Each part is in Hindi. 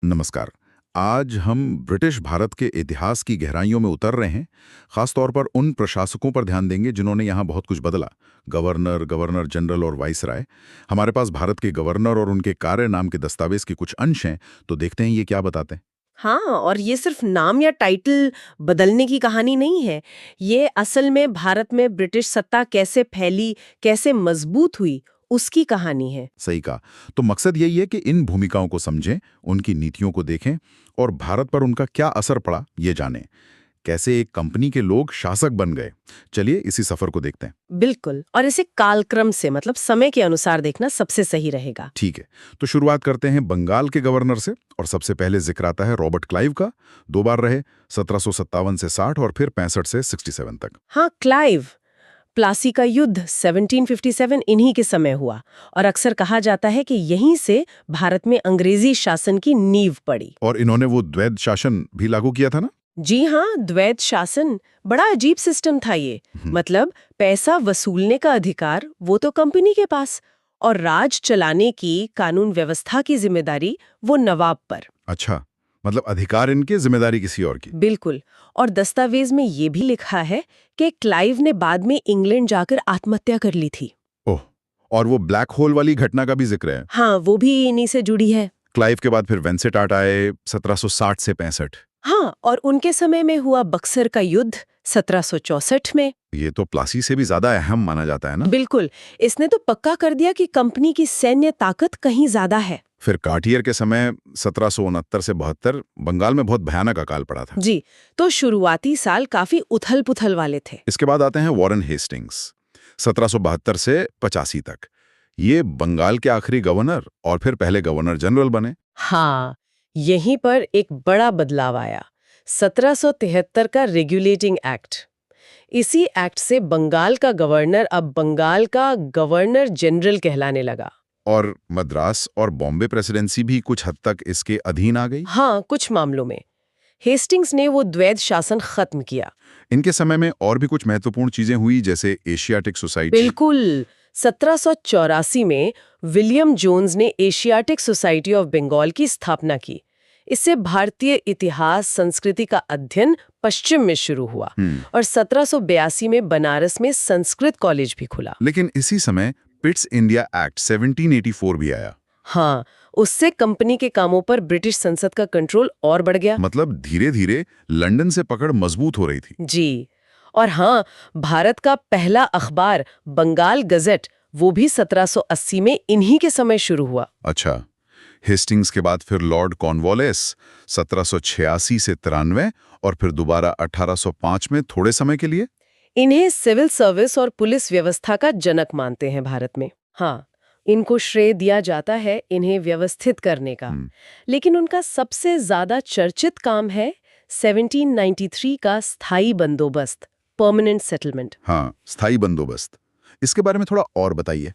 नमस्कार। आज हम ब्रिटिश भारत के इतिहास की गहराइयों में उतर रहे हैं। खास तौर पर उन प्रशासकों पर ध्यान देंगे जिन्होंने यहाँ बहुत कुछ बदला। गवर्नर, गवर्नर जनरल और वाइसराय। हमारे पास भारत के गवर्नर और उनके कार्य नाम के दस्तावेज के कुछ अंश हैं, तो देखते हैं ये क्या बताते हैं। हाँ, और ये सिर्फ नाम या टाइटल बदलने की कहानी नहीं है। ये असल में भारत में ब्रिटिश सत्ता कैसे फैली, कैसे मजबूत हुई, उसकी कहानी है। सही कहा। तो मकसद यही है कि इन भूमिकाओं को समझें, उनकी नीतियों को देखें और भारत पर उनका क्या असर पड़ा ये जानें। कैसे एक कंपनी के लोग शासक बन गए। चलिए इसी सफर को देखते हैं। बिल्कुल, और इसे कालक्रम से मतलब समय के अनुसार देखना सबसे सही रहेगा। ठीक है, तो शुरुआत करते हैं बंगाल के गवर्नर से और सबसे पहले जिक्र आता है रॉबर्ट क्लाइव का। 2 बार रहे, 1757 से 60 और फिर 65 से 67 तक। हाँ, क्लाइव। प्लासी का युद्ध 1757 इन्हीं के समय हुआ और अक्सर कहा जाता है कि यहीं से भारत में अंग्रेजी शासन की नींव पड़ी। और इन्होंने वो द्वैध शासन भी लागू किया था ना। जी हाँ, द्वैध शासन बड़ा अजीब सिस्टम था ये। मतलब पैसा वसूलने का अधिकार वो तो कंपनी के पास, और राज चलाने की कानून व्यवस्था की जिम्मेदारी वो नवाब पर। अच्छा, मतलब अधिकार इनके, जिम्मेदारी किसी और की। बिल्कुल। और दस्तावेज में ये भी लिखा है कि क्लाइव ने बाद में इंग्लैंड जाकर आत्महत्या कर ली थी। ओह, और वो ब्लैक होल वाली घटना का भी जिक्र है। हाँ, वो भी इन्हीं से जुड़ी है। क्लाइव के बाद फिर वेंसेटाट आए 1760 से 65। हाँ, और उनके समय में हुआ बक्सर का युद्ध 1764 में। ये तो प्लासी से भी ज्यादा अहम माना जाता है ना। बिल्कुल, इसने तो पक्का कर दिया कि कंपनी की सैन्य ताकत कहीं ज्यादा है। फिर कार्टियर के समय 1769 से 72 बंगाल में बहुत भयानक अकाल पड़ा था। जी, तो शुरुआती साल काफी उथल-पुथल वाले थे। इसके बाद आते हैं वॉरेन हेस्टिंग्स 1772 से 85 तक। ये बंगाल के आखिरी गवर्नर और फिर पहले गवर्नर जनरल बने। हाँ, यहीं पर एक बड़ा बदलाव आया। 1773 का रेगुलेटिंग एक्ट। इसी एक्ट से बंगाल का गवर्नर अब बंगाल का गवर्नर जनरल कहलाने लगा। और मद्रास और बॉम्बे प्रेसिडेंसी भी कुछ हद तक इसके अधीन आ गई। हाँ, कुछ मामलों में हेस्टिंग्स ने वो द्वैध शासन खत्म किया। इनके समय में और भी कुछ महत्वपूर्ण चीजें हुई, जैसे एशियाटिक सोसाइटी। बिल्कुल। 1784 में विलियम जोन्स ने एशियाटिक सोसाइटी ऑफ बंगाल की स्थापना की। इससे भारतीय इतिहास संस्कृति का अध्ययन पश्चिम में शुरू हुआ और 1782 में बनारस में संस्कृत कॉलेज भी खुला। लेकिन इसी समय पिट्स इंडिया एक्ट 1784 भी आया। हाँ, उससे कंपनी के कामों पर ब्रिटिश संसद का कंट्रोल और बढ़ गया। मतलब धीरे धीरे लंदन से पकड़ मजबूत हो रही थी। जी, और हाँ, भारत का पहला अखबार बंगाल गजेट वो भी 1780 में इन्हीं के समय शुरू हुआ। अच्छा, हेस्टिंग्स के बाद फिर लॉर्ड कॉर्नवालिस 1786 से 93 और फिर दोबारा 1805 में थोड़े समय के लिए। इन्हें सिविल सर्विस और पुलिस व्यवस्था का जनक मानते हैं भारत में। हाँ, इनको श्रेय दिया जाता है इन्हें व्यवस्थित करने का। लेकिन उनका सबसे ज्यादा चर्चित काम है 1793 का स्थायी बंदोबस्त, परमानेंट सेटलमेंट। हाँ, स्थायी बंदोबस्त। इसके बारे में थोड़ा और बताइए।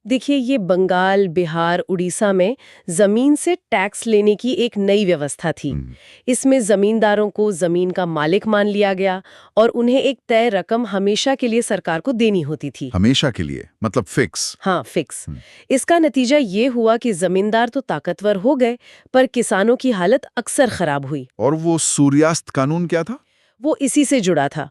देखिए, ये बंगाल, बिहार, उड़ीसा में जमीन से टैक्स लेने की एक नई व्यवस्था थी। इसमें जमींदारों को जमीन का मालिक मान लिया गया और उन्हें एक तय रकम हमेशा के लिए सरकार को देनी होती थी। हमेशा के लिए मतलब फिक्स। हाँ, फिक्स। इसका नतीजा ये हुआ कि जमींदार तो ताकतवर हो गए, पर किसानों की हालत अक्सर खराब हुई। और वो सूर्यास्त कानून क्या था? वो इसी से जुड़ा था।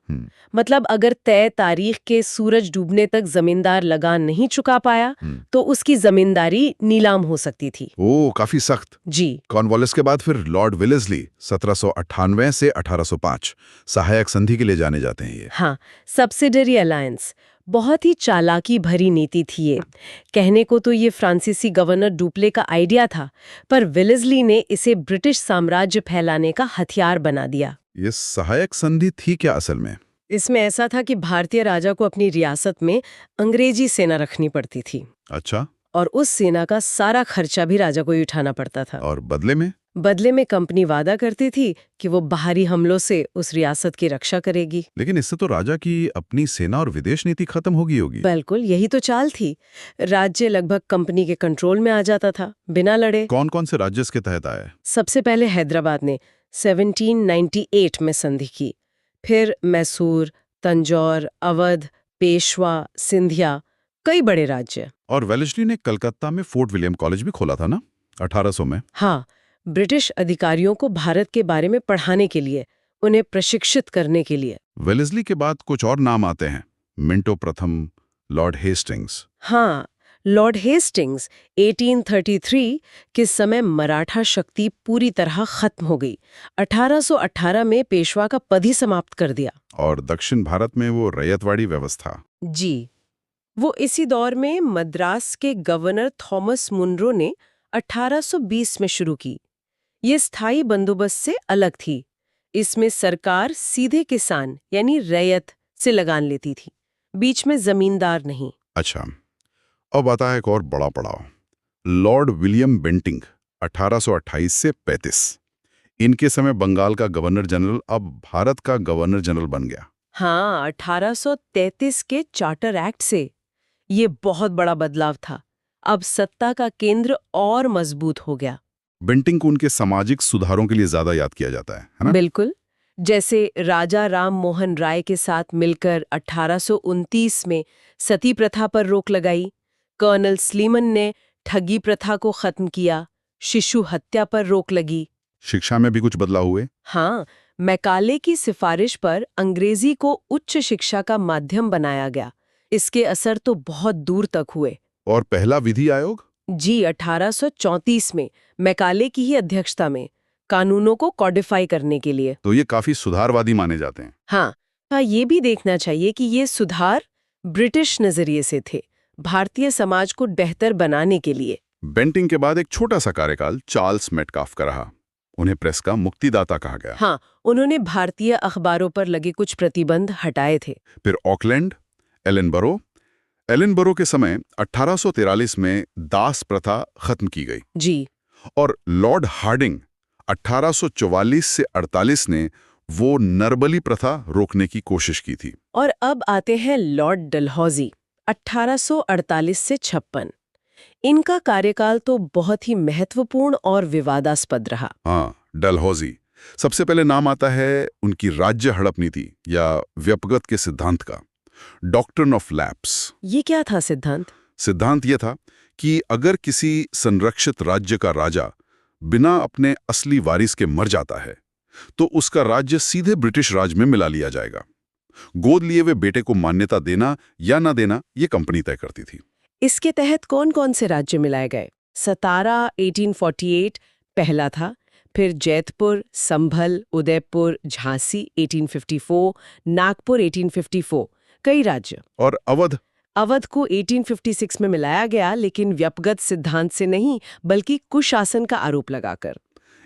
मतलब अगर तय तारीख के सूरज डूबने तक जमींदार लगान नहीं चुका पाया तो उसकी जमींदारी नीलाम हो सकती थी। ओह, काफी सख्त। जी। कॉर्नवालिस के बाद फिर लॉर्ड विलेस्ली 1798 से 1805 सहायक संधि के लिए जाने जाते हैं ये। हाँ, सब्सिडरी अलायंस। बहुत ही चालाकी भरी नीति थी ये। कहने को तो ये फ्रांसीसी गवर्नर डुप्ले का आइडिया था, पर विलेस्ली ने इसे ब्रिटिश साम्राज्य फैलाने का हथियार बना दिया। ये सहायक संधि थी क्या असल में? इसमें ऐसा था कि भारतीय राजा को अपनी रियासत में अंग्रेजी सेना रखनी पड़ती थी। अच्छा। और उस सेना का सारा खर्चा भी राजा को ही उठाना पड़ता था। और बदले में? बदले में कंपनी वादा करती थी कि वो बाहरी हमलों से उस रियासत की रक्षा करेगी। लेकिन इससे तो राजा की अपनी सेना और विदेश नीति खत्म होगी होगी। बिल्कुल, यही तो चाल थी। राज्य लगभग कंपनी के कंट्रोल में आ जाता था बिना लड़े। कौन कौन से राज्य इसके तहत आए? सबसे पहले हैदराबाद ने 1798 में संधि की। फिर मैसूर, तंजौर, अवध, पेशवा, सिंधिया, कई बड़े राज्य। और वेलेस्ली ने कलकत्ता में फोर्ट विलियम कॉलेज भी खोला था ना 1800 में। हाँ, ब्रिटिश अधिकारियों को भारत के बारे में पढ़ाने के लिए, उन्हें प्रशिक्षित करने के लिए। वेलेस्ली के बाद कुछ और नाम आते हैं, मिंटो प्रथम, लॉर्ड हेस्टिंग्स। हाँ, लॉर्ड हेस्टिंग्स 1833 के समय मराठा शक्ति पूरी तरह खत्म हो गई। 1818 में पेशवा का पद ही समाप्त कर दिया। और दक्षिण भारत में वो रैयतवाड़ी व्यवस्था। जी, वो इसी दौर में मद्रास के गवर्नर थॉमस मुनरो ने 1820 में शुरू की। ये स्थायी बंदोबस्त से अलग थी। इसमें सरकार सीधे किसान यानी रैयत से लगान लेती थी, बीच में जमींदार नहीं। अच्छा, अब आता है एक और बड़ा पड़ाव, लॉर्ड विलियम बेंटिंग 1828 से 35। इनके समय बंगाल का गवर्नर जनरल अब भारत का गवर्नर जनरल बन गया। हाँ, 1833 के चार्टर एक्ट से ये बहुत बड़ा बदलाव था। अब सत्ता का केंद्र और मजबूत हो गया। बेंटिंग को उनके सामाजिक सुधारों के लिए ज्यादा याद किया जाता है ना? बिल्कुल, जैसे राजा राम मोहन राय के साथ मिलकर 1829 में सती प्रथा पर रोक लगाई, कर्नल स्लीमन ने ठगी प्रथा को खत्म किया, शिशु हत्या पर रोक लगी। शिक्षा में भी कुछ बदलाव हुए। हाँ, मैकाले की सिफारिश पर अंग्रेजी को उच्च शिक्षा का माध्यम बनाया गया। इसके असर तो बहुत दूर तक हुए। और पहला विधि आयोग? जी, 1834 में मैकाले की ही अध्यक्षता में कानूनों को कॉडिफाई करने के लिए। तो ये काफी सुधारवादी माने जाते हैं। हाँ, ये भी देखना चाहिए कि ये सुधार ब्रिटिश नजरिए से थे, भारतीय समाज को बेहतर बनाने के लिए। बेंटिंग के बाद एक छोटा सा कार्यकाल चार्ल्स मेटकाफ का रहा। उन्हें प्रेस का मुक्तिदाता कहा गया। हाँ, उन्होंने भारतीय अखबारों पर लगे कुछ प्रतिबंध हटाए थे। फिर ऑकलैंड, एलनबरो के समय 1843 में दास प्रथा खत्म की गई। जी, और लॉर्ड हार्डिंग 1844 से 48 ने वो नरबली प्रथा रोकने की कोशिश की थी। और अब आते हैं लॉर्ड डलहौजी 1848 से 56। इनका कार्यकाल तो बहुत ही महत्वपूर्ण और विवादास्पद रहा। हाँ, डलहौजी। सबसे पहले नाम आता है उनकी राज्य हड़प नीति या व्यपगत के सिद्धांत का, डॉक्ट्रिन ऑफ लैप्स। ये क्या था सिद्धांत? सिद्धांत ये था कि अगर किसी संरक्षित राज्य का राजा बिना अपने असली वारिस के मर जाता है तो उसका राज्य सीधे ब्रिटिश राज में मिला लिया जाएगा। गोद लिए हुए बेटे को मान्यता देना या ना देना ये कंपनी तय करती थी। इसके तहत कौन कौन से राज्य मिलाए गए? सतारा 1848 पहला था, फिर जैतपुर, संभल, उदयपुर, झांसी 1854, नागपुर 1854, कई राज्य। और अवध को 1856 में मिलाया गया, लेकिन व्यपगत सिद्धांत से नहीं बल्कि कुशासन का आरोप लगाकर।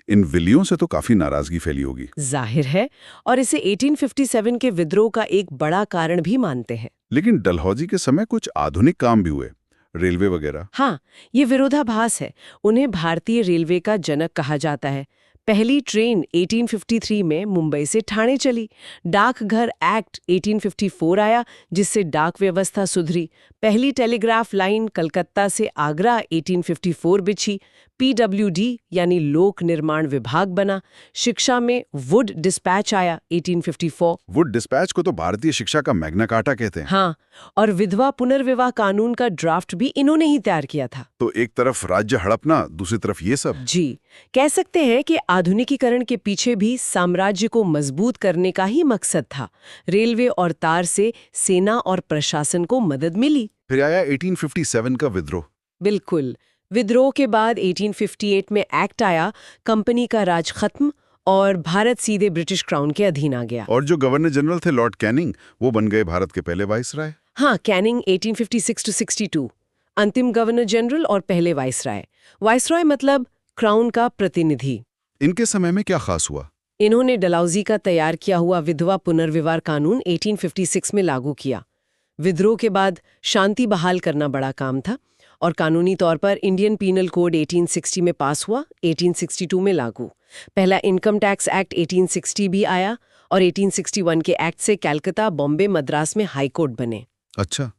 इन विलियों से तो काफी नाराजगी फैली होगी। जाहिर है, और इसे 1857 के विद्रोह का एक बड़ा कारण भी मानते हैं। लेकिन डलहौजी के समय कुछ आधुनिक काम भी हुए, रेलवे वगैरह। हाँ, ये विरोधाभास है। उन्हें भारतीय रेलवे का जनक कहा जाता है। पहली ट्रेन 1853 में मुंबई से ठाणे चली। डाकघर एक्ट 1854 आया, जिससे डाक व्यवस्था सुधरी। पहली टेलीग्राफ लाइन कलकत्ता से आगरा 1854 बिछी। PWD यानी लोक निर्माण विभाग बना। शिक्षा में वुड डिस्पैच आया 1854। वुड डिस्पैच को तो भारतीय शिक्षा का मैग्ना कार्टा कहते हैं। हाँ, और विधवा पुनर्विवाह कानून का ड्राफ्ट भी इन्होंने ही तैयार किया था। तो एक तरफ राज्य हड़पना, दूसरी तरफ ये सब। जी, कह सकते हैं कि आधुनिकीकरण के पीछे भी साम्राज्य को मजबूत करने का ही मकसद था। रेलवे और तार से सेना और प्रशासन को मदद मिली। फिर आया 1857 का विद्रोह। बिल्कुल, विद्रोह के बाद 1858 में एक्ट आया, कंपनी का राज खत्म और भारत सीधे ब्रिटिश क्राउन के अधीन आ गया। और जो गवर्नर जनरल थे लॉर्ड कैनिंग, वो बन गए भारत के पहले वाइसराय। हाँ, कैनिंग 1856 to 62, अंतिम गवर्नर जनरल और पहले वाइसराय। वाइसराय मतलब क्राउन का प्रतिनिधि। इनके समय में क्या खास हुआ? इन्होंने डलहौजी का तैयार किया हुआ विधवा पुनर्विवाह कानून 1856 में लागू किया। विद्रोह के बाद शांति बहाल करना बड़ा काम था और कानूनी तौर पर इंडियन पीनल कोड 1860 में पास हुआ, 1862 में लागू। पहला इनकम टैक्स एक्ट 1860 भी आया और 1861 के एक्ट से कलकत्ता, बॉम्बे, मद्रास में हाई कोर्ट बने। अच्छा,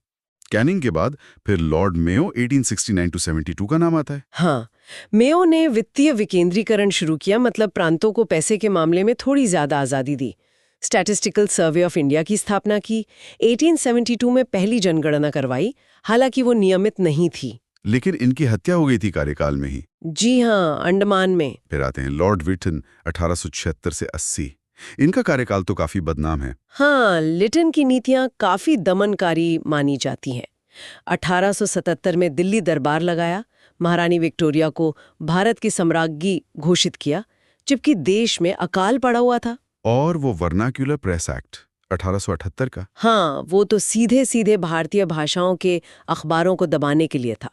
कैनिंग के बाद फिर लॉर्ड मेयो 1869 to 72 का नाम आता है। हाँ, मेयो ने वित्तीय विकेंद्रीकरण शुरू किया, मतलब प्रांतों को पैसे के मामले में थोड़ी ज्यादा आजादी दी। स्टैटिस्टिकल सर्वे ऑफ इंडिया की स्थापना की। 1872 में पहली जनगणना करवाई, हालांकि वो नियमित नहीं थी। लेकिन इनकी हत्या हो गई थी कार्यकाल में ही। जी हाँ, अंडमान में। फिर आते हैं लॉर्ड विटन 1876 से 80। इनका कार्यकाल तो काफी बदनाम है। हाँ, लिटन की नीतियां काफी दमनकारी मानी जाती हैं। 1877 में दिल्ली दरबार लगाया, महारानी विक्टोरिया को भारत की सम्राज्ञी घोषित किया, जबकि देश में अकाल पड़ा हुआ था। और वो वर्नाक्युलर प्रेस एक्ट 1878 का। हाँ, वो तो सीधे सीधे भारतीय भाषाओं के अखबारों को दबाने के लिए था।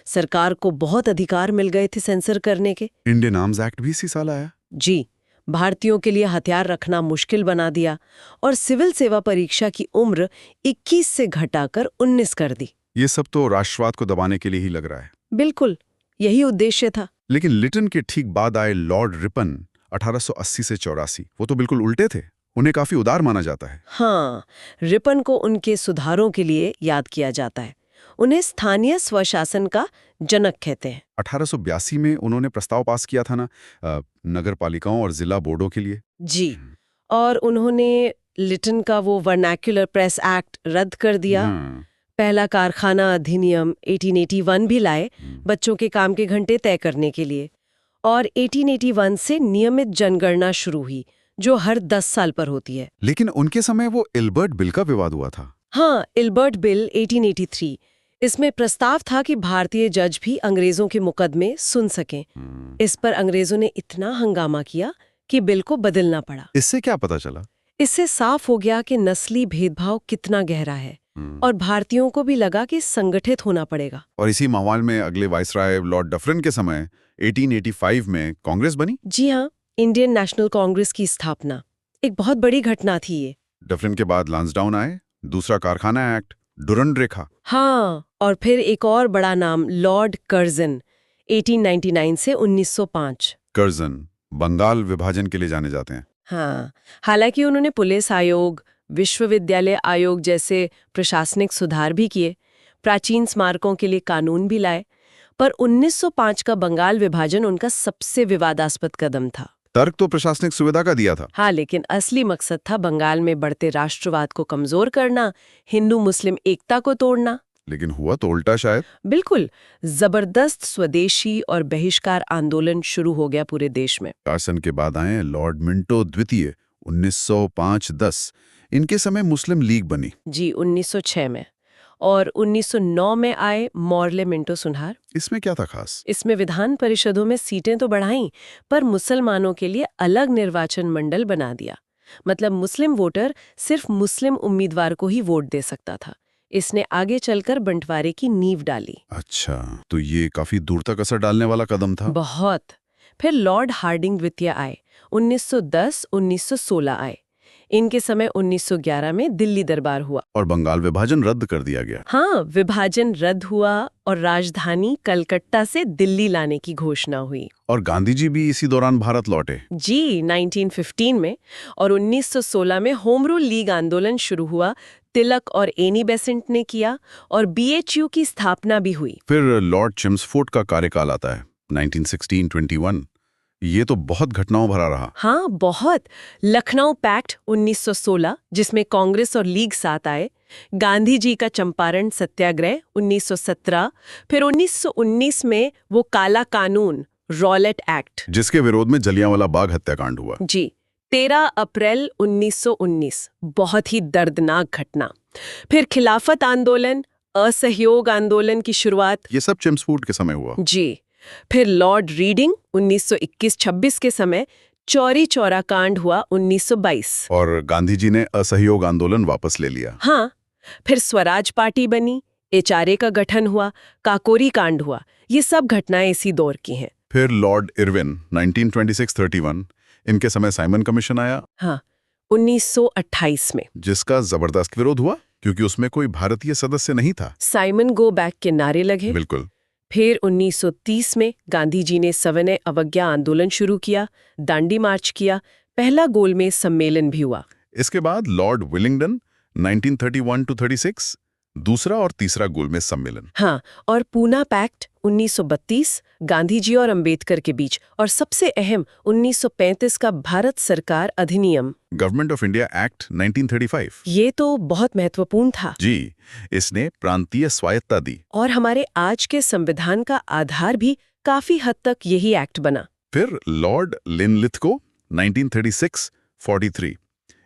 सरकार को बहुत अधिकार मिल गए थे सेंसर करने के। इंडियन आर्म्स एक्ट भी इसी साल आया। जी, भारतीयों के लिए हथियार रखना मुश्किल बना दिया और सिविल सेवा परीक्षा की उम्र 21 से घटाकर 19 कर दी। ये सब तो राष्ट्रवाद को दबाने के लिए ही लग रहा है। बिल्कुल, यही उद्देश्य था। लेकिन लिटन के ठीक बाद आए लॉर्ड रिपन 1880 से 84। वो तो बिल्कुल उल्टे थे। उन्हें काफी उदार माना जाता है। हाँ, रिपन को उनके सुधारों के लिए याद किया जाता है। उन्हें स्थानीय स्वशासन का जनक कहते हैं। 1882 में उन्होंने प्रस्ताव पास किया था ना, नगर पालिकाओं और जिला बोर्डों के लिए। जी, और उन्होंने लिटन का वो वर्नाक्युलर प्रेस एक्ट रद्द कर दिया। पहला कारखाना अधिनियम 1881 भी लाए, बच्चों के काम के घंटे तय करने के लिए। और 1881 से नियमित जनगणना शुरू हुई, जो हर 10 साल पर होती है। लेकिन उनके समय वो इल्बर्ट बिल का विवाद हुआ था। हाँ, इल्बर्ट बिल 1883। इसमें प्रस्ताव था कि भारतीय जज भी अंग्रेजों के मुकदमे सुन सकें। इस पर अंग्रेजों ने इतना हंगामा किया कि बिल को बदलना पड़ा। इससे क्या पता चला? इससे साफ हो गया कि नस्ली भेदभाव कितना गहरा है, और भारतीयों को भी लगा कि संगठित होना पड़ेगा। और इसी माहौल में अगले वाइसराय लॉर्ड डफरिन के समय 1885 में कांग्रेस बनी। जी हाँ, इंडियन नेशनल कांग्रेस की स्थापना एक बहुत बड़ी घटना थी ये। डफरिन के बाद लांसडाउन आए, दूसरा कारखाना एक्ट, डुरंड रेखा। हाँ, और फिर एक और बड़ा नाम, लॉर्ड कर्जन, 1899 से 1905। कर्जन बंगाल विभाजन के लिए जाने जाते हैं। हाँ, हालांकि उन्होंने पुलिस आयोग, विश्वविद्यालय आयोग जैसे प्रशासनिक सुधार भी किए, प्राचीन स्मारकों के लिए कानून भी लाए, पर 1905 का बंगाल विभाजन उनका सबसे विवादास्पद कदम था। तर्क तो प्रशासनिक सुविधा का दिया था। हाँ, लेकिन असली मकसद था बंगाल में बढ़ते राष्ट्रवाद को कमजोर करना, हिंदू मुस्लिम एकता को तोड़ना। लेकिन हुआ तो उल्टा शायद। बिल्कुल, जबरदस्त स्वदेशी और बहिष्कार आंदोलन शुरू हो गया पूरे देश में। शासन के बाद आए लॉर्ड मिंटो द्वितीय 1905-10। इनके समय मुस्लिम लीग बनी। जी, 1906 में। और 1909 में आए मॉर्ले मिंटो सुनहार। इसमें क्या था खास? इसमें विधान परिषदों में सीटें तो बढ़ाईं, पर मुसलमानों के लिए अलग निर्वाचन मंडल बना दिया। मतलब मुस्लिम वोटर सिर्फ मुस्लिम उम्मीदवार को ही वोट दे सकता था। इसने आगे चलकर बंटवारे की नींव डाली। अच्छा, तो ये काफी दूर तक असर डालने वाला कदम था। बहुत। फिर लॉर्ड हार्डिंग द्वितीय आए, 1910-1916 आए। इनके समय 1911 में दिल्ली दरबार हुआ और बंगाल विभाजन रद्द कर दिया गया। हाँ, विभाजन रद्द हुआ और राजधानी कलकत्ता से दिल्ली लाने की घोषणा हुई। और गांधी जी भी इसी दौरान भारत लौटे। जी, 1915 में। और 1916 में होम रूल लीग आंदोलन शुरू हुआ, तिलक और एनी बेसेंट ने किया, और BHU की स्थापना भी हुई। फिर लॉर्ड चेम्सफोर्ड का कार्यकाल आता है 1916-21। ये तो बहुत घटनाओं भरा रहा। हाँ, बहुत। लखनऊ पैक्ट 1916, जिसमें कांग्रेस और लीग साथ आए। गांधी जी का चंपारण सत्याग्रह 1917। फिर 1919 में वो काला कानून, रॉलेट एक्ट, जिसके विरोध में जलियांवाला बाग हत्याकांड हुआ। जी, 13 अप्रैल 1919। बहुत ही दर्दनाक घटना। फिर खिलाफत आंदोलन, असहयोग आंदोलन की शुरुआत। ये सब चेम्सफोर्ड के समय हुआ। जी। फिर लॉर्ड रीडिंग 1921-26 के समय चौरी चौरा कांड हुआ 1922। और गांधी जी ने असहयोग आंदोलन वापस ले लिया। हाँ, फिर स्वराज पार्टी बनी, HRA का गठन हुआ, काकोरी कांड हुआ। ये सब घटनाएं इसी दौर की हैं। फिर लॉर्ड इरविन 1926-31। इनके समय साइमन कमीशन आया। हाँ, 1928 में। जिसका जबरदस्त विरोध हुआ, क्योंकि उसमें कोई भारतीय सदस्य नहीं था। साइमन गो बैक के नारे लगे। बिल्कुल। फिर 1930 में गांधी जी ने सविनय अवज्ञा आंदोलन शुरू किया, दांडी मार्च किया, पहला गोलमेज सम्मेलन भी हुआ। इसके बाद लॉर्ड विलिंगडन 1931-36। दूसरा और तीसरा गोलमेज सम्मेलन। हाँ, और पूना पैक्ट 1932 गांधी जी और अंबेडकर के बीच, और सबसे अहम 1935 का भारत सरकार अधिनियम, गवर्नमेंट ऑफ इंडिया एक्ट 1935। ये तो बहुत महत्वपूर्ण था जी, इसने प्रांतीय स्वायत्ता दी। और हमारे आज के संविधान का आधार भी काफी हद तक यही एक्ट बना। फिर लॉर्ड लिनलिथगो 1936-43।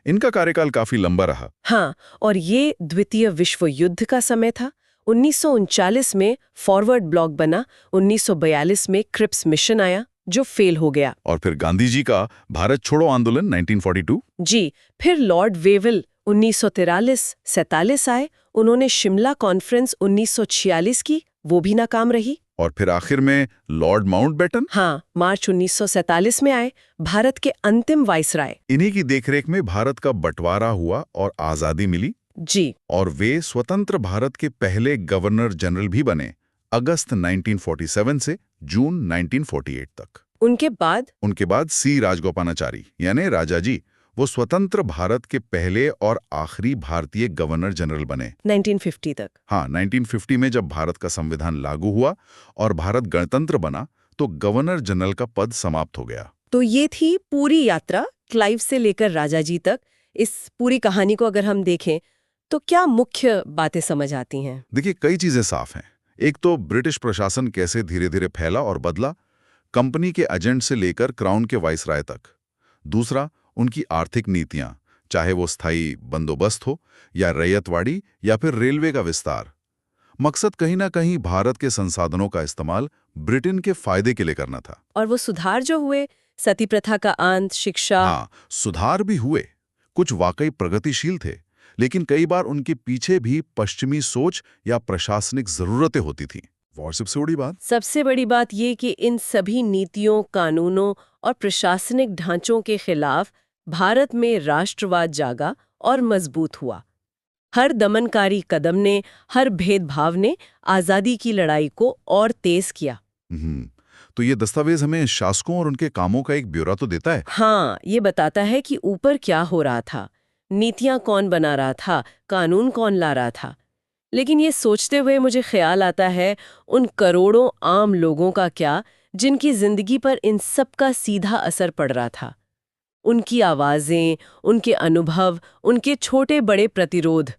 इनका कार्यकाल काफी लंबा रहा। हाँ, और ये द्वितीय विश्व युद्ध का समय था। 1939 में फॉरवर्ड ब्लॉक बना, 1942 में क्रिप्स मिशन आया जो फेल हो गया। और फिर गांधी जी का भारत छोड़ो आंदोलन 1942। जी, फिर लॉर्ड वेवल 1943-47 आए, उन्होंने शिमला कॉन्फ्रेंस 1946 की, वो भी नाकाम रही। और फिर आखिर में लॉर्ड माउंटबेटन, हाँ, मार्च 1947 में आए, भारत के अंतिम वाइसराय। इन्हीं की देखरेख में भारत का बंटवारा हुआ और आजादी मिली। जी, और वे स्वतंत्र भारत के पहले गवर्नर जनरल भी बने, अगस्त 1947 से जून 1948 तक। उनके बाद सी राजगोपालाचारी यानी राजाजी, वो स्वतंत्र भारत के पहले और आखिरी भारतीय गवर्नर जनरल बने 1950 तक। हाँ, 1950 में जब भारत का संविधान लागू हुआ और भारत गणतंत्र बना तो गवर्नर जनरल का पद समाप्त हो गया। तो ये थी पूरी यात्रा, क्लाइव से लेकर राजाजी तक। इस पूरी कहानी को अगर हम देखें तो क्या मुख्य बातें समझ आती हैं? देखिए, कई चीजें साफ हैं। एक तो ब्रिटिश प्रशासन कैसे धीरे धीरे फैला और बदला, कंपनी के एजेंट से लेकर क्राउन के वाइसराय तक। दूसरा, उनकी आर्थिक नीतियां, चाहे वो स्थायी बंदोबस्त हो या रैयतवाड़ी या फिर रेलवे का विस्तार। मकसद कहीं ना कहीं भारत के संसाधनों का इस्तेमाल ब्रिटेन के फायदे के लिए करना था। और वो सुधार जो हुए, सती प्रथा का अंत, शिक्षा। हाँ, सुधार भी हुए, कुछ वाकई प्रगतिशील थे, लेकिन कई बार उनके पीछे भी पश्चिमी सोच या प्रशासनिक जरूरतें होती थीं। और सबसे बड़ी बात ये कि इन सभी नीतियों, कानूनों और प्रशासनिक ढांचों के खिलाफ भारत में राष्ट्रवाद जागा और मजबूत हुआ। हर दमनकारी कदम ने, हर भेदभाव ने आजादी की लड़ाई को और तेज किया। तो ये दस्तावेज हमें शासकों और उनके कामों का एक ब्यौरा तो देता है। हाँ, ये बताता है कि ऊपर क्या हो रहा था, नीतियां कौन बना रहा था, कानून कौन ला रहा था। लेकिन ये सोचते हुए मुझे ख्याल आता है उन करोड़ों आम लोगों का क्या, जिनकी जिंदगी पर इन सब का सीधा असर पड़ रहा था। उनकी आवाजें, उनके अनुभव, उनके छोटे बड़े प्रतिरोध,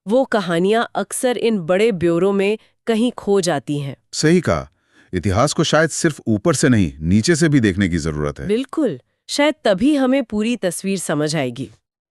वो कहानियां अक्सर इन बड़े ब्योरों में कहीं खो जाती हैं। सही कहा, इतिहास को शायद सिर्फ ऊपर से नहीं, नीचे से भी देखने की जरूरत है। बिल्कुल, शायद तभी हमें पूरी तस्वीर समझ आएगी।